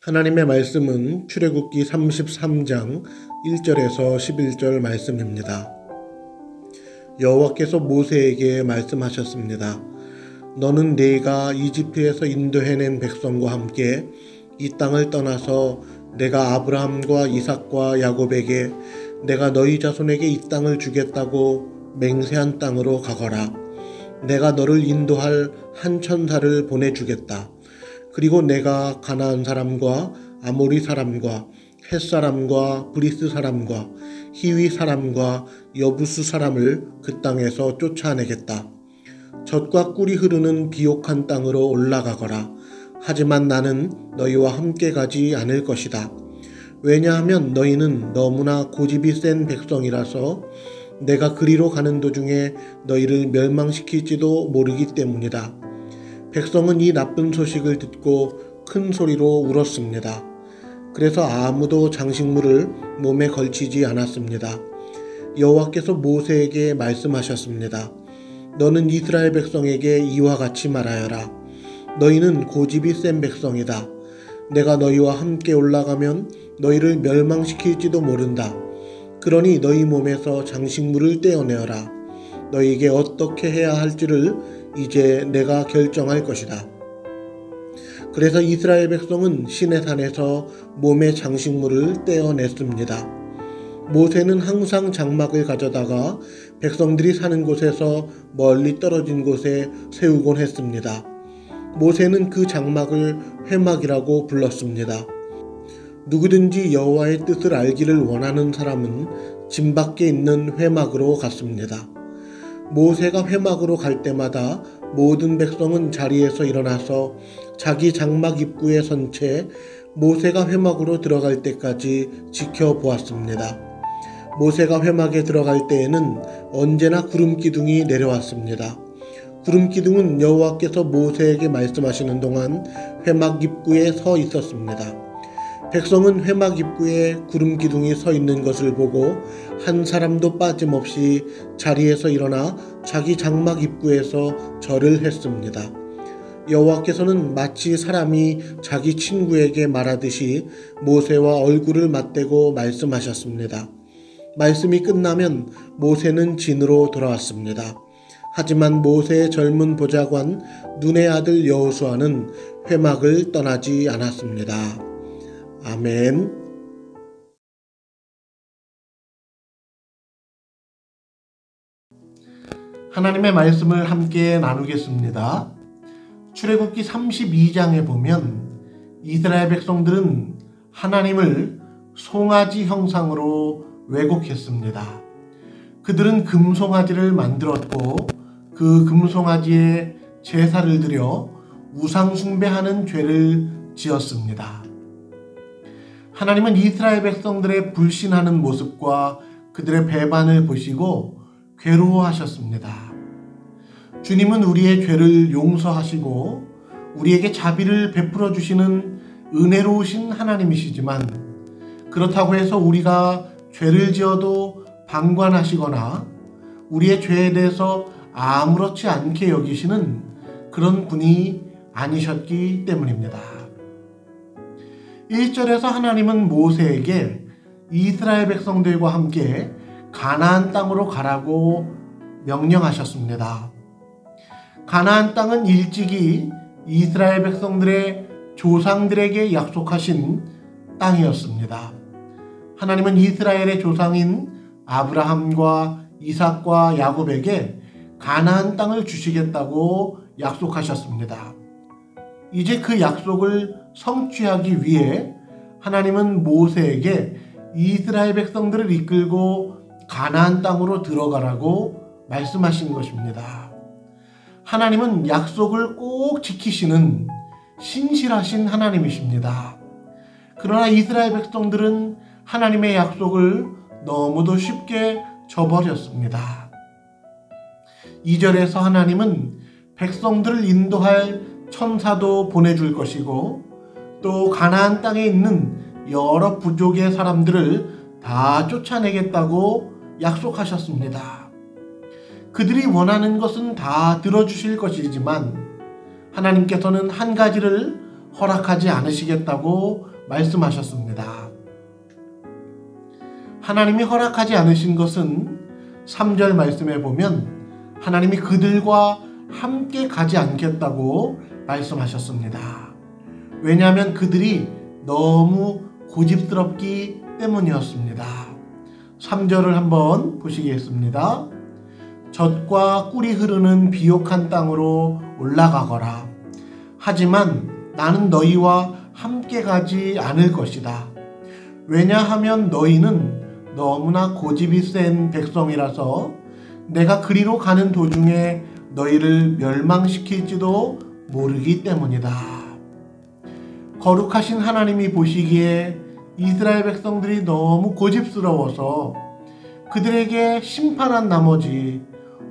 하나님의 말씀은 출애굽기 33장 1절에서 11절 말씀입니다. 여호와께서 모세에게 말씀하셨습니다. 너는 내가 이집트에서 인도해낸 백성과 함께 이 땅을 떠나서 내가 아브라함과 이삭과 야곱에게 내가 너희 자손에게 이 땅을 주겠다고 맹세한 땅으로 가거라. 내가 너를 인도할 한 천사를 보내주겠다. 그리고 내가 가나안 사람과 아모리 사람과 헷 사람과 브리스 사람과 히위 사람과 여부스 사람을 그 땅에서 쫓아내겠다. 젖과 꿀이 흐르는 비옥한 땅으로 올라가거라. 하지만 나는 너희와 함께 가지 않을 것이다. 왜냐하면 너희는 너무나 고집이 센 백성이라서 내가 그리로 가는 도중에 너희를 멸망시킬지도 모르기 때문이다. 백성은 이 나쁜 소식을 듣고 큰 소리로 울었습니다. 그래서 아무도 장식물을 몸에 걸치지 않았습니다. 여호와께서 모세에게 말씀하셨습니다. 너는 이스라엘 백성에게 이와 같이 말하여라. 너희는 고집이 센 백성이다. 내가 너희와 함께 올라가면 너희를 멸망시킬지도 모른다. 그러니 너희 몸에서 장식물을 떼어내어라. 너희에게 어떻게 해야 할지를 이제 내가 결정할 것이다. 그래서 이스라엘 백성은 시내산에서 몸의 장식물을 떼어냈습니다. 모세는 항상 장막을 가져다가 백성들이 사는 곳에서 멀리 떨어진 곳에 세우곤 했습니다. 모세는 그 장막을 회막이라고 불렀습니다. 누구든지 여호와의 뜻을 알기를 원하는 사람은 진 밖에 있는 회막으로 갔습니다. 모세가 회막으로 갈 때마다 모든 백성은 자리에서 일어나서 자기 장막 입구에 선 채 모세가 회막으로 들어갈 때까지 지켜보았습니다. 모세가 회막에 들어갈 때에는 언제나 구름 기둥이 내려왔습니다. 구름 기둥은 여호와께서 모세에게 말씀하시는 동안 회막 입구에 서 있었습니다. 백성은 회막 입구에 구름 기둥이 서 있는 것을 보고 한 사람도 빠짐없이 자리에서 일어나 자기 장막 입구에서 절을 했습니다. 여호와께서는 마치 사람이 자기 친구에게 말하듯이 모세와 얼굴을 맞대고 말씀하셨습니다. 말씀이 끝나면 모세는 진으로 돌아왔습니다. 하지만 모세의 젊은 보좌관 눈의 아들 여호수아는 회막을 떠나지 않았습니다. 아멘. 하나님의 말씀을 함께 나누겠습니다. 출애굽기 32장에 보면 이스라엘 백성들은 하나님을 송아지 형상으로 왜곡했습니다. 그들은 금송아지를 만들었고 그 금송아지에 제사를 드려 우상 숭배하는 죄를 지었습니다. 하나님은 이스라엘 백성들의 불신하는 모습과 그들의 배반을 보시고 괴로워하셨습니다. 주님은 우리의 죄를 용서하시고 우리에게 자비를 베풀어 주시는 은혜로우신 하나님이시지만 그렇다고 해서 우리가 죄를 지어도 방관하시거나 우리의 죄에 대해서 아무렇지 않게 여기시는 그런 분이 아니셨기 때문입니다. 1절에서 하나님은 모세에게 이스라엘 백성들과 함께 가나안 땅으로 가라고 명령하셨습니다. 가나안 땅은 일찍이 이스라엘 백성들의 조상들에게 약속하신 땅이었습니다. 하나님은 이스라엘의 조상인 아브라함과 이삭과 야곱에게 가나안 땅을 주시겠다고 약속하셨습니다. 이제 그 약속을 성취하기 위해 하나님은 모세에게 이스라엘 백성들을 이끌고 가나안 땅으로 들어가라고 말씀하신 것입니다. 하나님은 약속을 꼭 지키시는 신실하신 하나님이십니다. 그러나 이스라엘 백성들은 하나님의 약속을 너무도 쉽게 저버렸습니다. 2절에서 하나님은 백성들을 인도할 천사도 보내줄 것이고 또 가나안 땅에 있는 여러 부족의 사람들을 다 쫓아내겠다고 약속하셨습니다. 그들이 원하는 것은 다 들어주실 것이지만 하나님께서는 한 가지를 허락하지 않으시겠다고 말씀하셨습니다. 하나님이 허락하지 않으신 것은 3절 말씀에 보면 하나님이 그들과 함께 가지 않겠다고 말씀하셨습니다. 왜냐하면 그들이 너무 고집스럽기 때문이었습니다. 3절을 한번 보시겠습니다. 젖과 꿀이 흐르는 비옥한 땅으로 올라가거라. 하지만 나는 너희와 함께 가지 않을 것이다. 왜냐하면 너희는 너무나 고집이 센 백성이라서 내가 그리로 가는 도중에 너희를 멸망시킬지도 모르기 때문이다. 거룩하신 하나님이 보시기에 이스라엘 백성들이 너무 고집스러워서 그들에게 심판한 나머지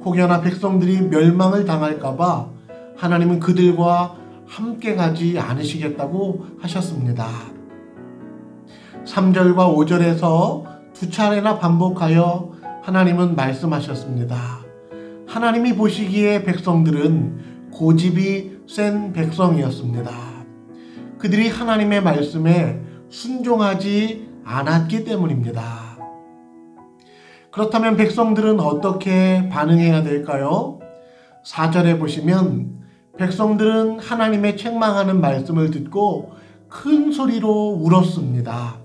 혹여나 백성들이 멸망을 당할까봐 하나님은 그들과 함께 가지 않으시겠다고 하셨습니다. 3절과 5절에서 두 차례나 반복하여 하나님은 말씀하셨습니다. 하나님이 보시기에 백성들은 고집이 센 백성이었습니다. 그들이 하나님의 말씀에 순종하지 않았기 때문입니다. 그렇다면 백성들은 어떻게 반응해야 될까요? 4절에 보시면 백성들은 하나님의 책망하는 말씀을 듣고 큰 소리로 울었습니다.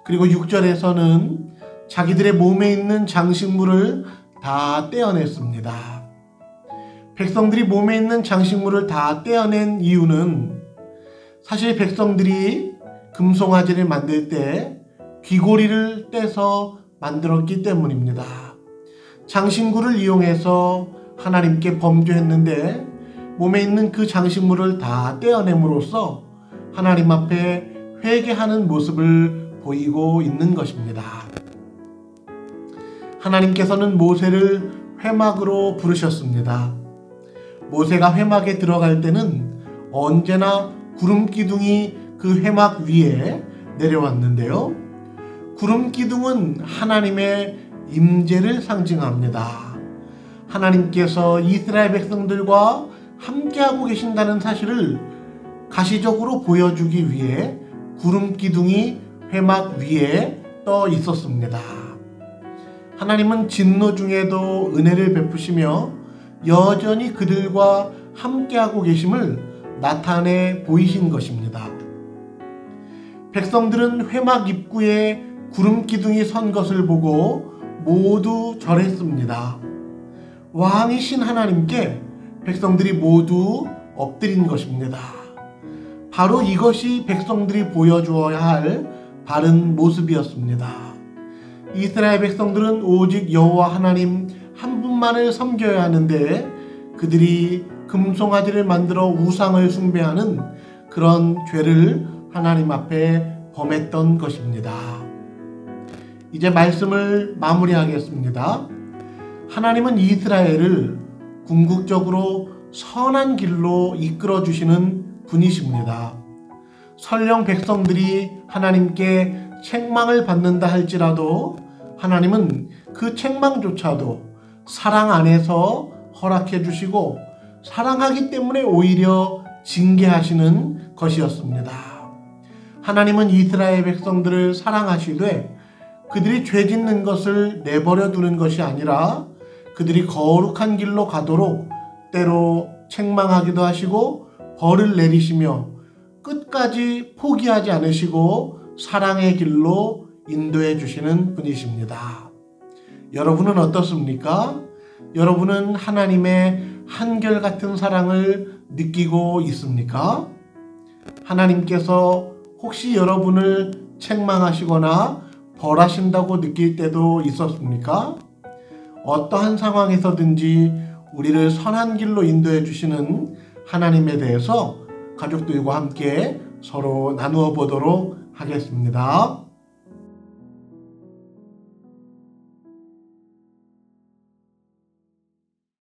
그리고 6절에서는 자기들의 몸에 있는 장식물을 다 떼어냈습니다. 백성들이 몸에 있는 장식물을 다 떼어낸 이유는 사실 백성들이 금송아지를 만들 때 귀고리를 떼서 만들었기 때문입니다. 장식물을 이용해서 하나님께 범죄했는데 몸에 있는 그 장식물을 다 떼어냄으로써 하나님 앞에 회개하는 모습을 보이고 있는 것입니다. 하나님께서는 모세를 회막으로 부르셨습니다. 모세가 회막에 들어갈 때는 언제나 구름 기둥이 그 회막 위에 내려왔는데요. 구름 기둥은 하나님의 임재를 상징합니다. 하나님께서 이스라엘 백성들과 함께하고 계신다는 사실을 가시적으로 보여주기 위해 구름 기둥이 회막 위에 떠 있었습니다. 하나님은 진노 중에도 은혜를 베푸시며 여전히 그들과 함께하고 계심을 나타내 보이신 것입니다. 백성들은 회막 입구에 구름 기둥이 선 것을 보고 모두 절했습니다. 왕이신 하나님께 백성들이 모두 엎드린 것입니다. 바로 이것이 백성들이 보여주어야 할 바른 모습이었습니다. 이스라엘 백성들은 오직 여호와 하나님 한 분만을 섬겨야 하는데 그들이 금송아지를 만들어 우상을 숭배하는 그런 죄를 하나님 앞에 범했던 것입니다. 이제 말씀을 마무리하겠습니다. 하나님은 이스라엘을 궁극적으로 선한 길로 이끌어 주시는 분이십니다. 설령 백성들이 하나님께 책망을 받는다 할지라도 하나님은 그 책망조차도 사랑 안에서 허락해 주시고 사랑하기 때문에 오히려 징계하시는 것이었습니다. 하나님은 이스라엘 백성들을 사랑하시되 그들이 죄 짓는 것을 내버려 두는 것이 아니라 그들이 거룩한 길로 가도록 때로 책망하기도 하시고 벌을 내리시며 끝까지 포기하지 않으시고 사랑의 길로 인도해 주시는 분이십니다. 여러분은 어떻습니까? 여러분은 하나님의 한결같은 사랑을 느끼고 있습니까? 하나님께서 혹시 여러분을 책망하시거나 벌하신다고 느낄 때도 있었습니까? 어떠한 상황에서든지 우리를 선한 길로 인도해 주시는 하나님에 대해서 가족들과 함께 서로 나누어 보도록 하겠습니다.